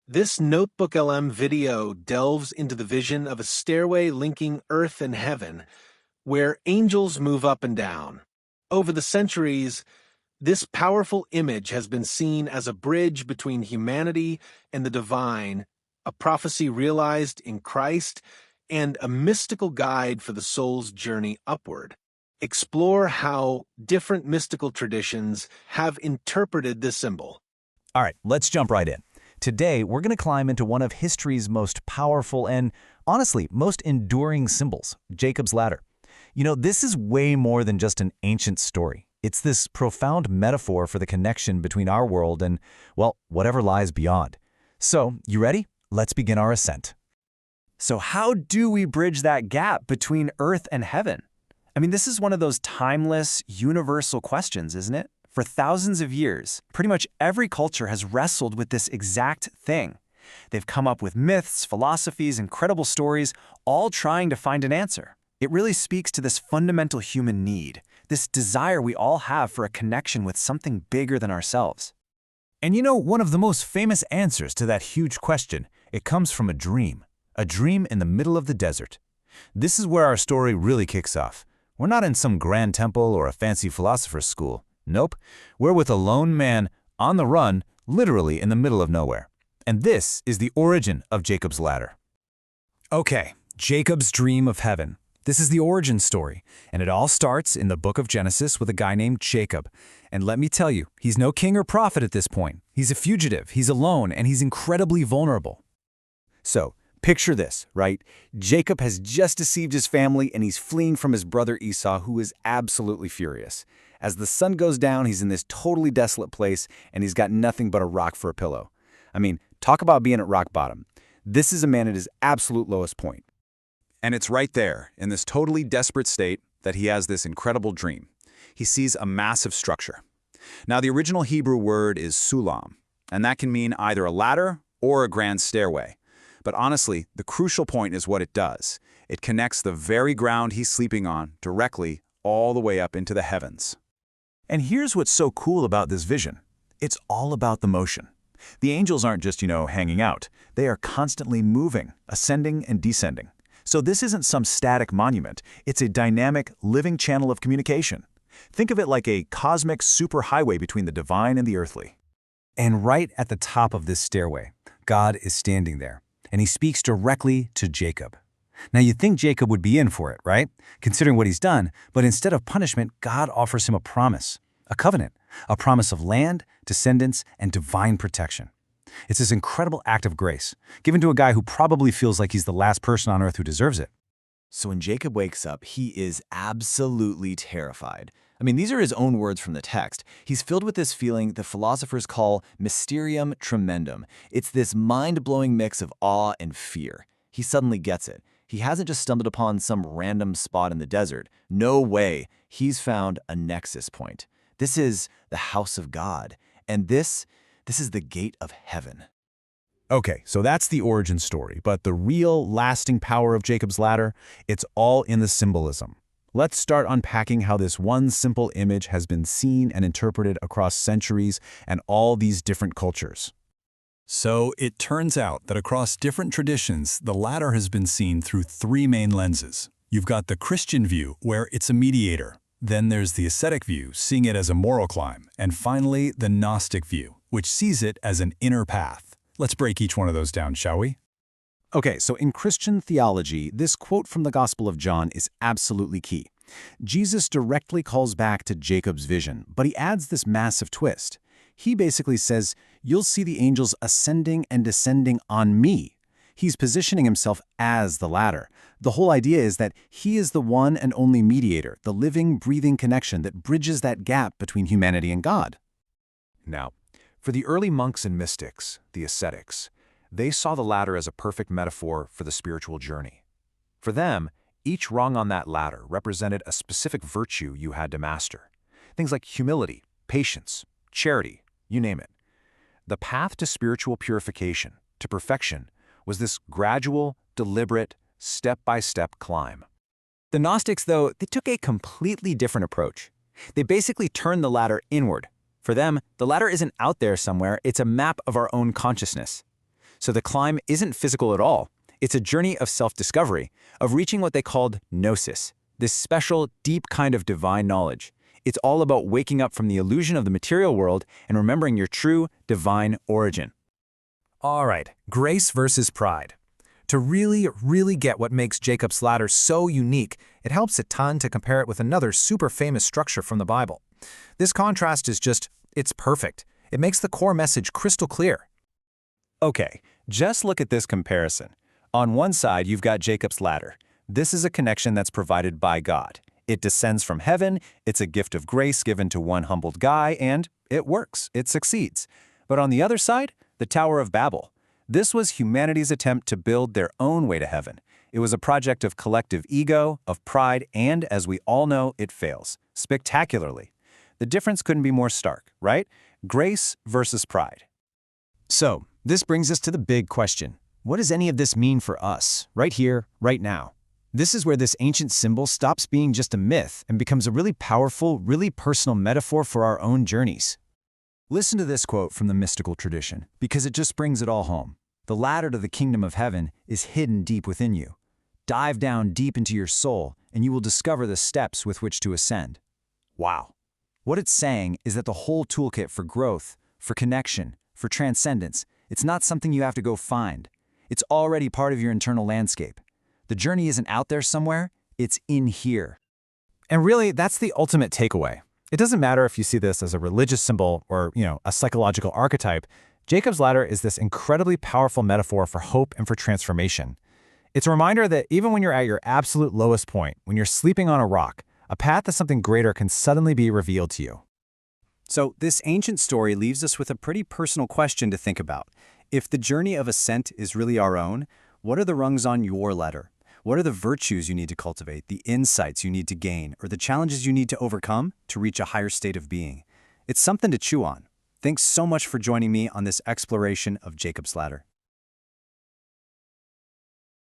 This Notebook LM video delves into the vision of a stairway linking earth and heaven, where angels move up and down. Over the centuries, this powerful image has been seen as a bridge between humanity and the divine, a prophecy realized in Christ, and a mystical guide for the soul's journey upward. Explore how different mystical traditions have interpreted this symbol. All right, let's jump right in. Today, we're going to climb into one of history's most powerful and, honestly, most enduring symbols, Jacob's ladder. You know, this is way more than just an ancient story. It's this profound metaphor for the connection between our world and, well, whatever lies beyond. So, you ready? Let's begin our ascent. So how do we bridge that gap between earth and heaven? I mean, this is one of those timeless, universal questions, isn't it? For thousands of years, pretty much every culture has wrestled with this exact thing. They've come up with myths, philosophies, incredible stories, all trying to find an answer. It really speaks to this fundamental human need, this desire we all have for a connection with something bigger than ourselves. And you know, one of the most famous answers to that huge question, it comes from a dream in the middle of the desert. This is where our story really kicks off. We're not in some grand temple or a fancy philosopher's school. Nope, we're with a lone man on the run, literally in the middle of nowhere. And this is the origin of Jacob's ladder. Okay, Jacob's dream of heaven. This is the origin story, and it all starts in the book of Genesis with a guy named Jacob. And let me tell you, he's no king or prophet at this point. He's a fugitive, he's alone, and he's incredibly vulnerable. So, picture this, right? Jacob has just deceived his family, and he's fleeing from his brother Esau, who is absolutely furious. As the sun goes down, he's in this totally desolate place, and he's got nothing but a rock for a pillow. I mean, talk about being at rock bottom. This is a man at his absolute lowest point. And it's right there, in this totally desperate state, that he has this incredible dream. He sees a massive structure. Now, the original Hebrew word is sulam, and that can mean either a ladder or a grand stairway. But honestly, the crucial point is what it does. It connects the very ground he's sleeping on directly all the way up into the heavens. And here's what's so cool about this vision. It's all about the motion. The angels aren't just, hanging out. They are constantly moving, ascending and descending. So this isn't some static monument. It's a dynamic, living channel of communication. Think of it like a cosmic superhighway between the divine and the earthly. And right at the top of this stairway, God is standing there, and he speaks directly to Jacob. Now, you'd think Jacob would be in for it, right? Considering what he's done, but instead of punishment, God offers him a promise, a covenant, a promise of land, descendants, and divine protection. It's this incredible act of grace, given to a guy who probably feels like he's the last person on earth who deserves it. So when Jacob wakes up, he is absolutely terrified. I mean, these are his own words from the text. He's filled with this feeling the philosophers call mysterium tremendum. It's this mind-blowing mix of awe and fear. He suddenly gets it. He hasn't just stumbled upon some random spot in the desert. No way. He's found a nexus point. This is the house of God, and this is the gate of heaven. Okay, so that's the origin story, but the real, lasting power of Jacob's ladder, it's all in the symbolism. Let's start unpacking how this one simple image has been seen and interpreted across centuries and all these different cultures. So it turns out that across different traditions, the ladder has been seen through three main lenses. You've got the Christian view, where it's a mediator. Then there's the ascetic view, seeing it as a moral climb. And finally, the Gnostic view, which sees it as an inner path. Let's break each one of those down, shall we? Okay, so in Christian theology, this quote from the Gospel of John is absolutely key. Jesus directly calls back to Jacob's vision, but he adds this massive twist. He basically says, "You'll see the angels ascending and descending on me." He's positioning himself as the ladder. The whole idea is that he is the one and only mediator, the living, breathing connection that bridges that gap between humanity and God. Now, for the early monks and mystics, the ascetics, they saw the ladder as a perfect metaphor for the spiritual journey. For them, each rung on that ladder represented a specific virtue you had to master. Things like humility, patience, charity, you name it. The path to spiritual purification, to perfection, was this gradual, deliberate, step-by-step climb. The Gnostics, though, they took a completely different approach. They basically turned the ladder inward. For them, the ladder isn't out there somewhere, it's a map of our own consciousness. So the climb isn't physical at all. It's a journey of self-discovery, of reaching what they called gnosis, this special, deep kind of divine knowledge. It's all about waking up from the illusion of the material world and remembering your true, divine origin. All right, grace versus pride. To really get what makes Jacob's ladder so unique, it helps a ton to compare it with another super famous structure from the Bible. This contrast is it's perfect. It makes the core message crystal clear. Okay, just look at this comparison. On one side, you've got Jacob's ladder. This is a connection that's provided by God. It descends from heaven, it's a gift of grace given to one humbled guy, and it works, it succeeds. But on the other side, the Tower of Babel. This was humanity's attempt to build their own way to heaven. It was a project of collective ego, of pride, and as we all know, it fails, spectacularly. The difference couldn't be more stark, right? Grace versus pride. So, this brings us to the big question. What does any of this mean for us, right here, right now? This is where this ancient symbol stops being just a myth and becomes a really powerful, really personal metaphor for our own journeys. Listen to this quote from the mystical tradition, because it just brings it all home. The ladder to the kingdom of heaven is hidden deep within you. Dive down deep into your soul, and you will discover the steps with which to ascend. Wow. What it's saying is that the whole toolkit for growth, for connection, for transcendence, it's not something you have to go find. It's already part of your internal landscape. The journey isn't out there somewhere, it's in here. And really, that's the ultimate takeaway. It doesn't matter if you see this as a religious symbol or, a psychological archetype. Jacob's ladder is this incredibly powerful metaphor for hope and for transformation. It's a reminder that even when you're at your absolute lowest point, when you're sleeping on a rock, a path to something greater can suddenly be revealed to you. So this ancient story leaves us with a pretty personal question to think about. If the journey of ascent is really our own, what are the rungs on your ladder? What are the virtues you need to cultivate, the insights you need to gain, or the challenges you need to overcome to reach a higher state of being? It's something to chew on. Thanks so much for joining me on this exploration of Jacob's ladder.